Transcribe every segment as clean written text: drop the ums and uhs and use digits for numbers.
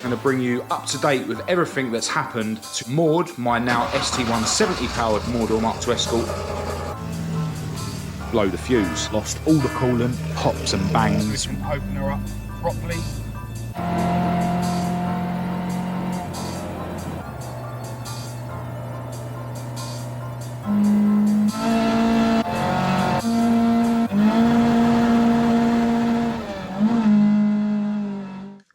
I'm going to bring you up to date with everything that's happened to Maude, my now ST170 powered Maude Mk2 Escort. Blow the fuse. Lost all the coolant, pops and bangs. We can open her up properly.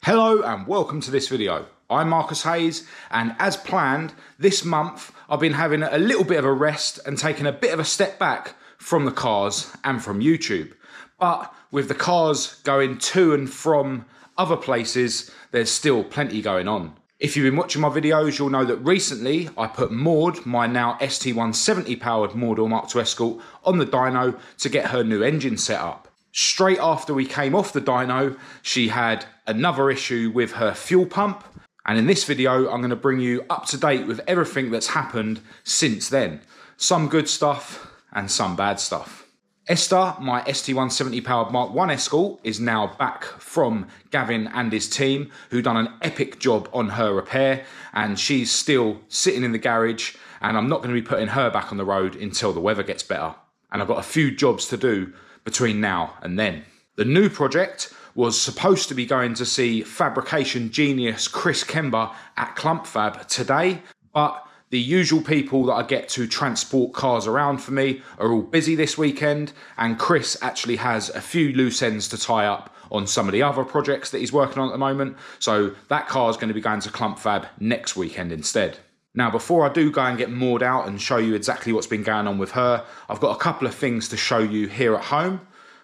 Hello and welcome to this video. I'm Marcus Hayes, and as planned, this month I've been having a little bit of a rest and taking a bit of a step back from the cars and from YouTube. But with the cars going to and from other places, there's still plenty going on. If you've been watching my videos, you'll know that recently I put Maude, my now ST170 powered Maude Mk2 Escort, on the dyno to get her new engine set up. Straight after we came off the dyno, she had another issue with her fuel pump. And in this video, I'm going to bring you up to date with everything that's happened since then. Some good stuff and some bad stuff. Esther, my ST170 powered Mk2 Escort, is now back from Gavin and his team, who done an epic job on her repair, and she's still sitting in the garage, and I'm not going to be putting her back on the road until the weather gets better. And I've got a few jobs to do between now and then. The new project was supposed to be going to see fabrication genius Chris KEMBER at CLUMPFAB today, but the usual people that I get to transport cars around for me are all busy this weekend, and Chris actually has a few loose ends to tie up on some of the other projects that he's working on at the moment, so that car is going to be going to CLUMPFAB next weekend instead. Now, before I do go and get Maude out and show you exactly what's been going on with her, I've got a couple of things to show you here at home.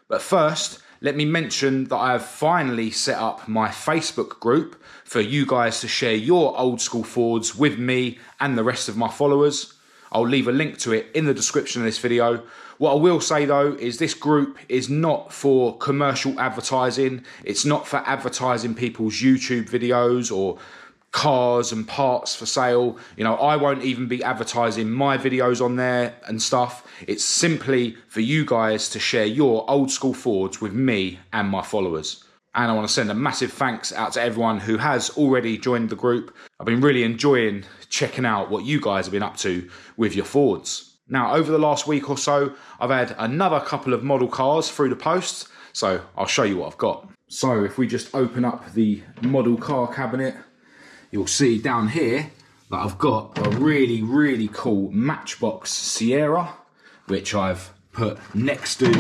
But first, let me mention that I have finally set up my Facebook group for you guys to share your old school Fords with me and the rest of my followers. I'll leave a link to it in the description of this video. What I will say though is this group is not for commercial advertising. It's not for advertising people's YouTube videos or cars and parts for sale. You know, I won't even be advertising my videos on there and stuff. It's simply for you guys to share your old school Fords with me and my followers. And I want to send a massive thanks out to everyone who has already joined the group. I've been really enjoying checking out what you guys have been up to with your Fords. Now, over the last week or so, I've had another couple of model cars through the post, so I'll show you what I've got. So if we just open up the model car cabinet, you'll see down here that I've got a really cool Matchbox Sierra, which I've put next to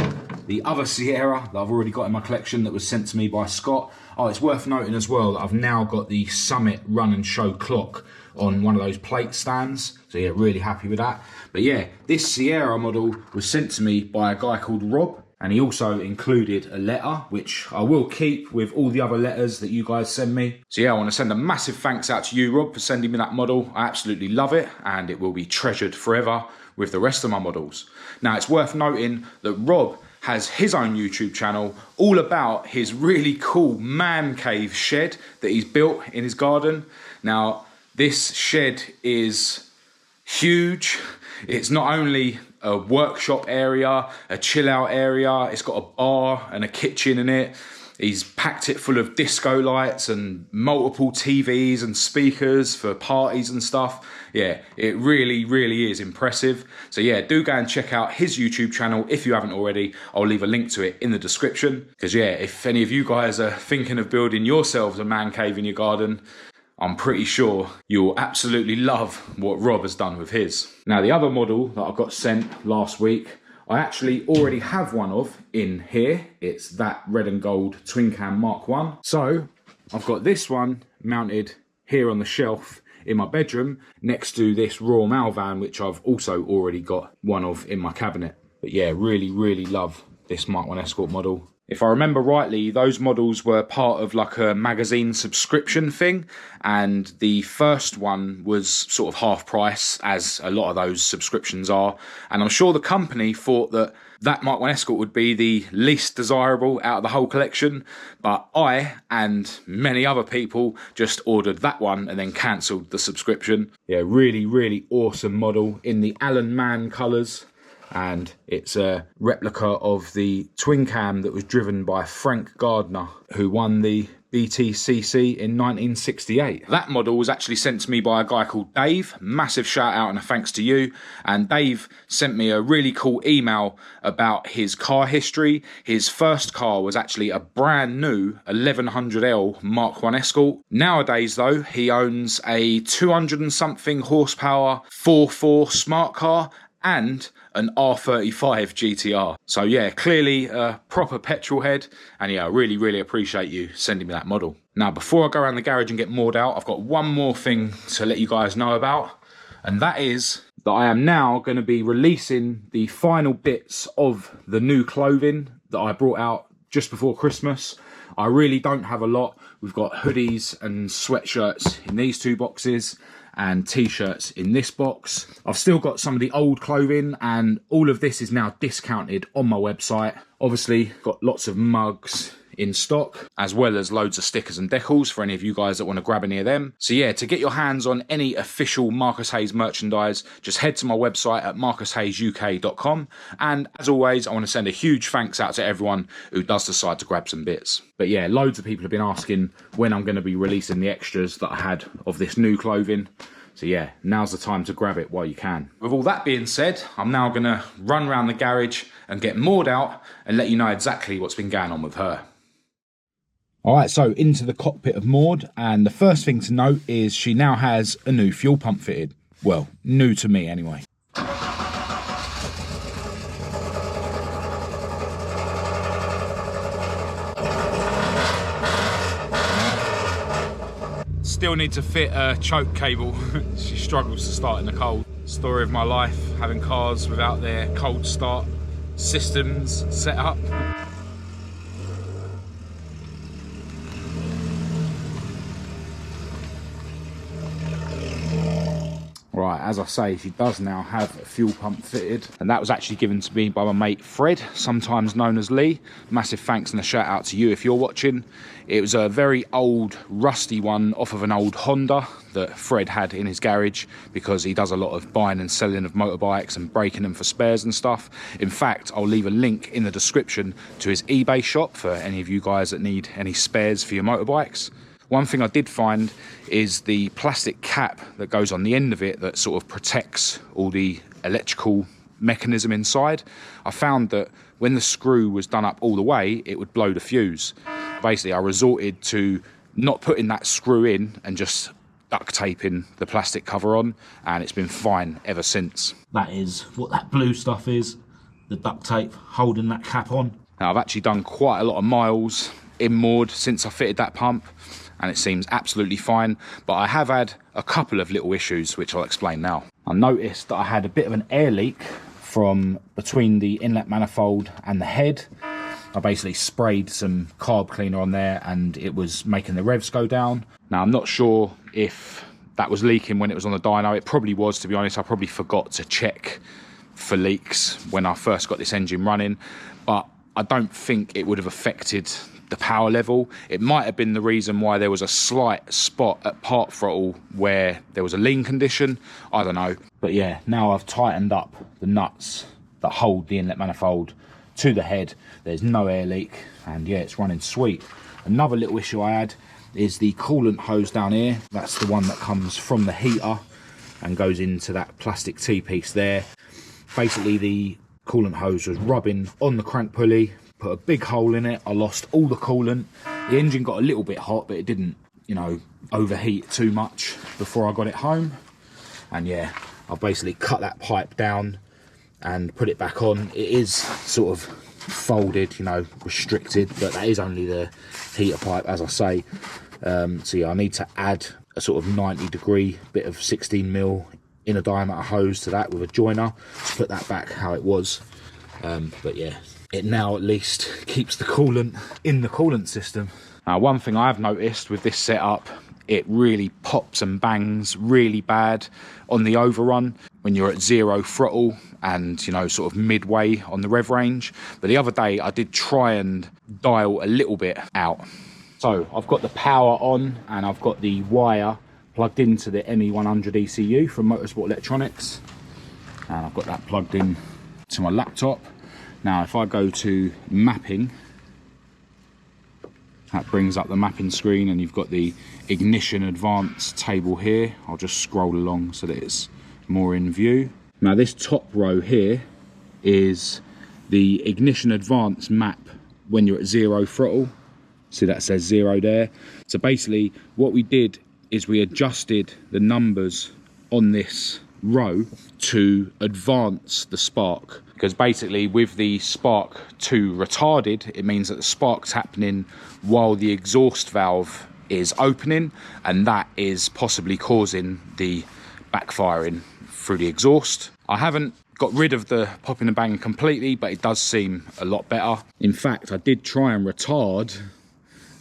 the other Sierra that I've already got in my collection that was sent to me by Scott. Oh, it's worth noting as well that I've now got the Summit Run and Show clock on one of those plate stands. So yeah, really happy with that. But yeah, this Sierra model was sent to me by a guy called Rob. And he also included a letter, which I will keep with all the other letters that you guys send me. So yeah, I want to send a massive thanks out to you, Rob, for sending me that model. I absolutely love it, and it will be treasured forever with the rest of my models. Now, it's worth noting that Rob has his own YouTube channel all about his really cool man cave shed that he's built in his garden. Now, this shed is huge. It's not only a workshop area, a chill out area, it's got a bar and a kitchen in it. He's packed it full of disco lights and multiple TVs and speakers for parties and stuff. Yeah, it really is impressive. So yeah, do go and check out his YouTube channel if you haven't already. I'll leave a link to it in the description. Because yeah, if any of you guys are thinking of building yourselves a man cave in your garden, I'm pretty sure you'll absolutely love what Rob has done with his. Now, the other model that I got sent last week, I actually already have one of in here. It's that red and gold twin cam Mark 1. So I've got this one mounted here on the shelf in my bedroom next to this Raw Mail van, which I've also already got one of in my cabinet. But yeah, really love this Mk2 Escort model. If I remember rightly, those models were part of like a magazine subscription thing, and the first one was sort of half price, as a lot of those subscriptions are. And I'm sure the company thought that that Mk2 Escort would be the least desirable out of the whole collection, but I and many other people just ordered that one and then cancelled the subscription. Yeah, really awesome model in the Alan Mann colours. and it's a replica of the twin cam that was driven by Frank Gardner, who won the BTCC in 1968. That model was actually sent to me by a guy called Dave. Massive shout out and a thanks to you. And Dave sent me a really cool email about his car history. His first car was actually a brand new 1100L Mk2 Escort. Nowadays though, he owns a 200 and something horsepower 4.4 smart car and an R35 GTR. So yeah, clearly a proper petrol head, and yeah, I really appreciate you sending me that model. Now, before I go around the garage and get Maude out, I've got one more thing to let you guys know about, and that is that I am now going to be releasing the final bits of the new clothing that I brought out just before Christmas. I really don't have a lot. We've got hoodies and sweatshirts in these two boxes, and t-shirts in this box. I've still got some of the old clothing, and all of this is now discounted on my website. Obviously got lots of mugs in stock, as well as loads of stickers and decals for any of you guys that want to grab any of them. So yeah, to get your hands on any official Marcus Hayes merchandise, just head to my website at marcushayesuk.com. And as always, I want to send a huge thanks out to everyone who does decide to grab some bits. But yeah, loads of people have been asking when I'm going to be releasing the extras that I had of this new clothing. So yeah, now's the time to grab it while you can. With all that being said, I'm now going to run around the garage and get Maude out and let you know exactly what's been going on with her. All right, so into the cockpit of Maude, and the first thing to note is she now has a new fuel pump fitted. Well, new to me anyway. Still need to fit a choke cable. She struggles to start in the cold. Story of my life, having cars without their cold start systems set up. Right, as I say, she does now have a fuel pump fitted, and that was actually given to me by my mate Fred, sometimes known as Lee. Massive thanks and a shout out to you if you're watching. It was a very old, rusty one off of an old Honda that Fred had in his garage, because he does a lot of buying and selling of motorbikes and breaking them for spares and stuff. In fact, I'll leave a link in the description to his eBay shop for any of you guys that need any spares for your motorbikes. One thing I did find is the plastic cap that goes on the end of it that sort of protects all the electrical mechanism inside. I found that when the screw was done up all the way, it would blow the fuse. Basically, I resorted to not putting that screw in and just duct taping the plastic cover on, and it's been fine ever since. That is what that blue stuff is, the duct tape holding that cap on. Now, I've actually done quite a lot of miles in Maude since I fitted that pump, and it seems absolutely fine, but I have had a couple of little issues which I'll explain now. I noticed that I had a bit of an air leak from between the inlet manifold and the head. I basically sprayed some carb cleaner on there and it was making the revs go down. Now, I'm not sure if that was leaking when it was on the dyno. It probably was, to be honest. I probably forgot to check for leaks when I first got this engine running, but I don't think it would have affected the power level. It might have been the reason why there was a slight spot at part throttle where there was a lean condition. I don't know. But yeah, now I've tightened up the nuts that hold the inlet manifold to the head. There's no air leak, and yeah, it's running sweet. Another little issue I had is the coolant hose down here. That's the one that comes from the heater and goes into that plastic T-piece there. Basically, the coolant hose was rubbing on the crank pulley, put a big hole in it. I lost all the coolant. The engine got a little bit hot, but it didn't, you know, overheat too much before I got it home. And yeah, I've basically cut that pipe down and put it back on. It is sort of folded, you know, restricted, but that is only the heater pipe, as I say. So yeah, I need to add a sort of 90-degree bit of 16mm inner diameter hose to that with a joiner to put that back how it was. But yeah, it now at least keeps the coolant in the coolant system. Now, one thing I've noticed with this setup, it really pops and bangs really bad on the overrun when you're at 0 throttle and, you know, sort of midway on the rev range. But the other day I did try and dial a little bit out. So I've got the power on and I've got the wire plugged into the ME100 ECU from Motorsport Electronics, and I've got that plugged in to my laptop. Now, if I go to mapping, that brings up the mapping screen, and you've got the ignition advanced table here. I'll just scroll along so that it's more in view. Now, this top row here is the ignition advanced map when you're at 0 throttle. See that says 0 there. So basically what we did is we adjusted the numbers on this row to advance the spark, because basically with the spark 2 retarded, it means that the spark's happening while the exhaust valve is opening, and that is possibly causing the backfiring through the exhaust. I haven't got rid of the popping and banging completely, but it does seem a lot better. In fact, I did try and retard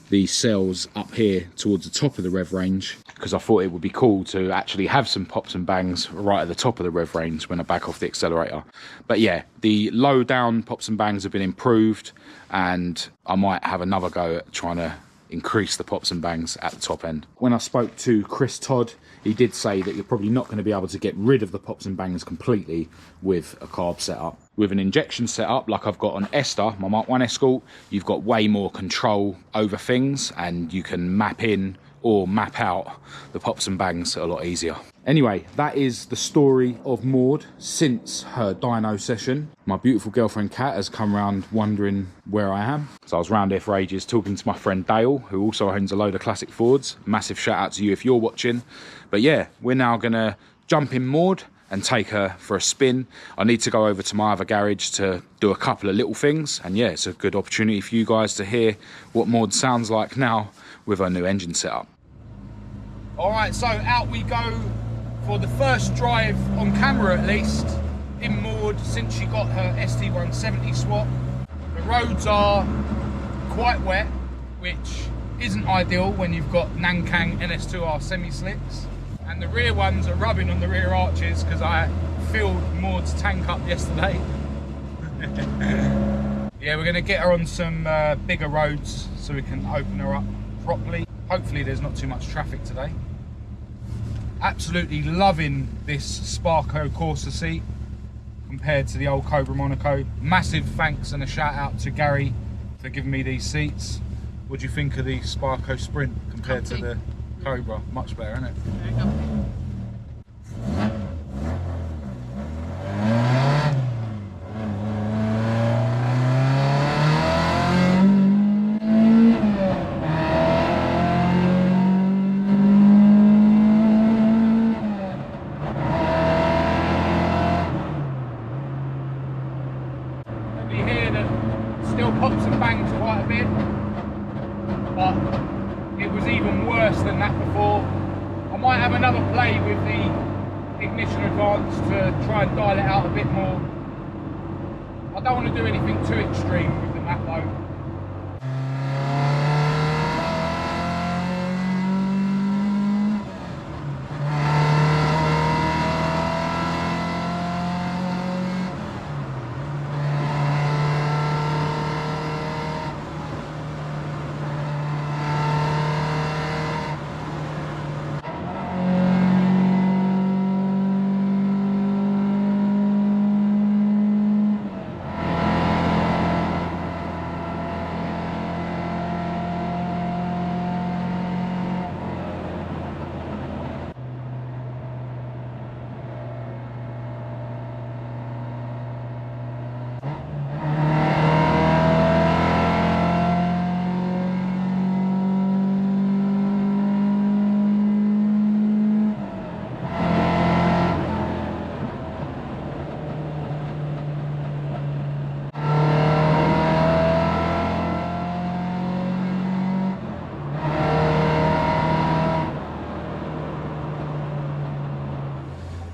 the cells up here towards the top of the rev range, because I thought it would be cool to actually have some pops and bangs right at the top of the rev range when I back off the accelerator. But yeah, the low down pops and bangs have been improved, and I might have another go at trying to increase the pops and bangs at the top end. When I spoke to Chris Todd, he did say that you're probably not going to be able to get rid of the pops and bangers completely with a carb setup. With an injection setup like I've got on INSTA, my Mk2 Escort, you've got way more control over things, and you can map in or map out the pops and bangs a lot easier. Anyway, that is the story of Maude since her dyno session. My beautiful girlfriend Kat has come around wondering where I am. So I was around here for ages talking to my friend Dale, who also owns a load of classic Fords. Massive shout out to you if you're watching. But yeah, we're now gonna jump in Maude and take her for a spin. I need to go over to my other garage to do a couple of little things. And yeah, it's a good opportunity for you guys to hear what Maude sounds like now with her new engine setup. All right, so out we go for the first drive on camera, at least, in Maude since she got her ST170 swap. The roads are quite wet, which isn't ideal when you've got Nankang NS2R semi-slicks. And the rear ones are rubbing on the rear arches because I filled Maude's tank up yesterday. Yeah, we're gonna get her on some bigger roads so we can open her up properly. Hopefully there's not too much traffic today. Absolutely loving this Sparco Corsa seat compared to the old Cobra Monaco. Massive thanks and a shout out to Gary for giving me these seats. What do you think of the Sparco Sprint compared to the Cobra? Much better, isn't it? Very comfy. Pops and bangs quite a bit, but it was even worse than that before. I might have another play with the ignition advance to try and dial it out a bit more. I don't want to do anything too extreme with the map though.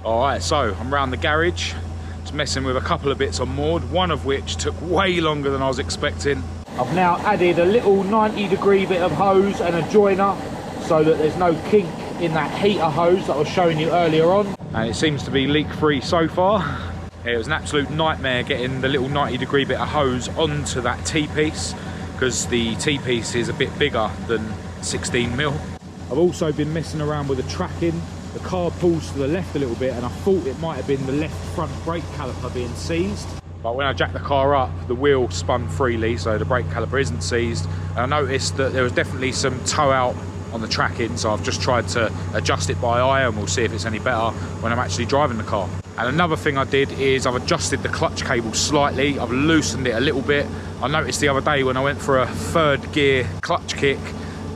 Alright, so I'm around the garage, just messing with a couple of bits on Maude, one of which took way longer than I was expecting. I've now added a little 90-degree bit of hose and a joiner so that there's no kink in that heater hose that I was showing you earlier on. And it seems to be leak-free so far. It was an absolute nightmare getting the little 90-degree bit of hose onto that T-piece because the T-piece is a bit bigger than 16mm. I've also been messing around with the tracking. The car pulls to the left a little bit and I thought it might have been the left front brake caliper being seized. But when I jacked the car up, the wheel spun freely, so the brake caliper isn't seized. And I noticed that there was definitely some toe out on the tracking, so I've just tried to adjust it by eye, and we'll see if it's any better when I'm actually driving the car. And another thing I did is I've adjusted the clutch cable slightly. I've loosened it a little bit. I noticed the other day when I went for a 3rd gear clutch kick,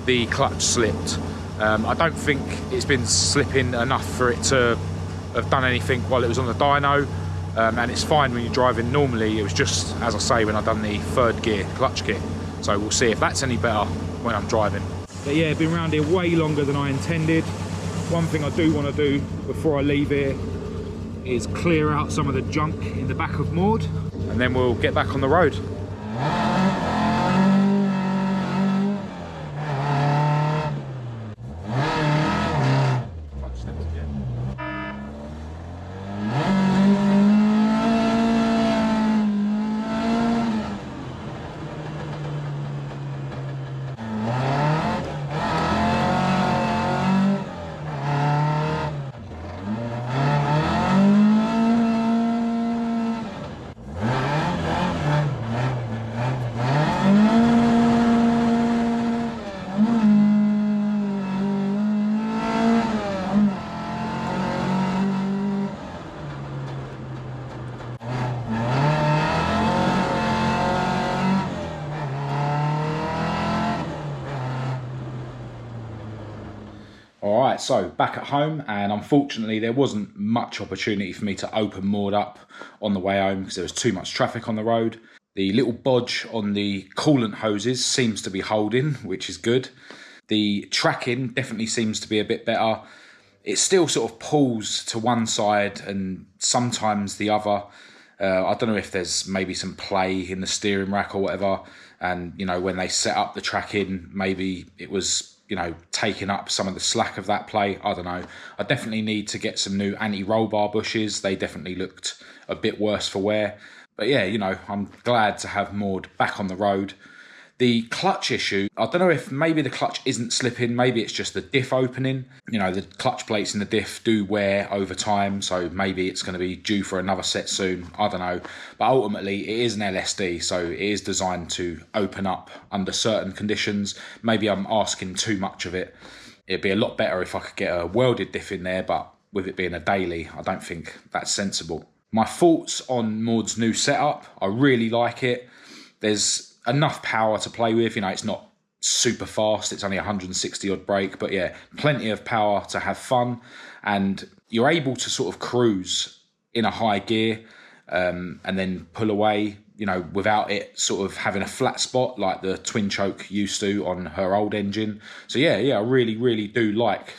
the clutch slipped. I don't think it's been slipping enough for it to have done anything while it was on the dyno, and it's fine when you're driving normally. It was just, as I say, when I've done the 3rd gear clutch kick. So we'll see if that's any better when I'm driving. But yeah, been around here way longer than I intended. One thing I do want to do before I leave here is clear out some of the junk in the back of Maude, and then we'll get back on the road. Alright, so back at home, and unfortunately there wasn't much opportunity for me to open Maude up on the way home because there was too much traffic on the road. The little bodge on the coolant hoses seems to be holding, which is good. The tracking definitely seems to be a bit better. It still sort of pulls to one side and sometimes the other. I don't know if there's maybe some play in the steering rack or whatever, and you know, when they set up the tracking, maybe it was, you know, taking up some of the slack of that play. I don't know. I definitely need to get some new anti-roll bar bushes. They definitely looked a bit worse for wear. But yeah, you know, I'm glad to have Maude back on the road. The clutch issue, I don't know if maybe the clutch isn't slipping, maybe it's just the diff opening. You know, the clutch plates in the diff do wear over time, so maybe it's going to be due for another set soon. I don't know. But ultimately, it is an LSD, so it is designed to open up under certain conditions. Maybe I'm asking too much of it. It'd be a lot better if I could get a welded diff in there, but with it being a daily, I don't think that's sensible. My thoughts on Maude's new setup, I really like it. There's enough power to play with, you know, it's not super fast, it's only 160 odd brake, but yeah, plenty of power to have fun, and you're able to sort of cruise in a high gear and then pull away, you know, without it sort of having a flat spot like the twin choke used to on her old engine. So yeah, I really do like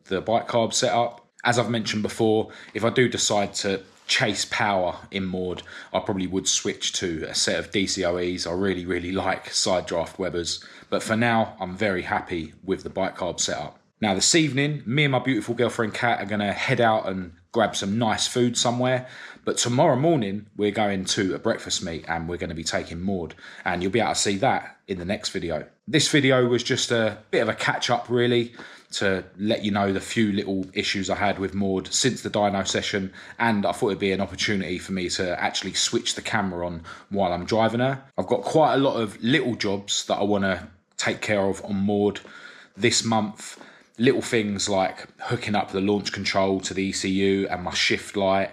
the bike carb setup. As I've mentioned before, if I do decide to chase power in Maude, I probably would switch to a set of DCOEs. I really like side draft Webers, but for now I'm very happy with the bike carb setup. Now this evening, me and my beautiful girlfriend Kat are going to head out and grab some nice food somewhere, but tomorrow morning we're going to a breakfast meet and we're going to be taking Maude, and you'll be able to see that in the next video. This video was just a bit of a catch up really, to let you know the few little issues I had with Maude since the dyno session, and I thought it'd be an opportunity for me to actually switch the camera on while I'm driving her. I've got quite a lot of little jobs that I want to take care of on Maude this month. Little things like hooking up the launch control to the ECU and my shift light.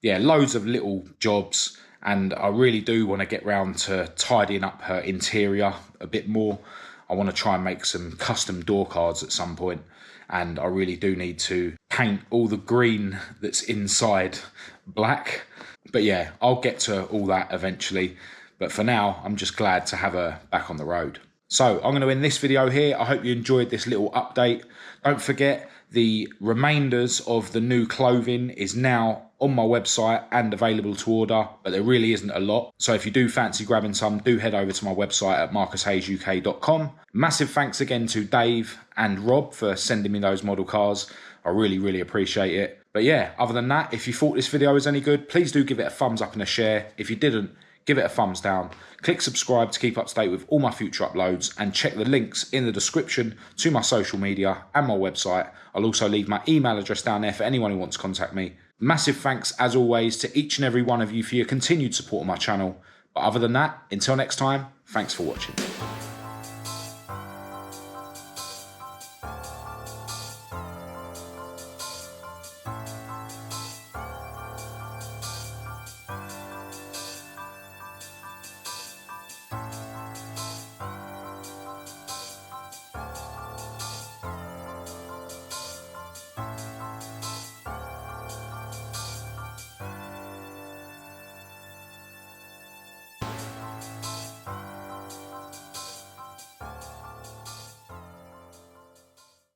Yeah, loads of little jobs, and I really do want to get round to tidying up her interior a bit more. I want to try and make some custom door cards at some point, and I really do need to paint all the green that's inside black. But yeah, I'll get to all that eventually. But for now, I'm just glad to have her back on the road. So I'm going to end this video here. I hope you enjoyed this little update. Don't forget, the remainders of the new clothing is now on my website and available to order, but there really isn't a lot. So if you do fancy grabbing some, do head over to my website at marcushayesuk.com. Massive thanks again to Dave and Rob for sending me those model cars. I really appreciate it. But yeah, other than that, if you thought this video was any good, please do give it a thumbs up and a share. If you didn't, give it a thumbs down. Click subscribe to keep up to date with all my future uploads, and check the links in the description to my social media and my website. I'll also leave my email address down there for anyone who wants to contact me. Massive thanks as always to each and every one of you for your continued support of my channel. But other than that, until next time, thanks for watching.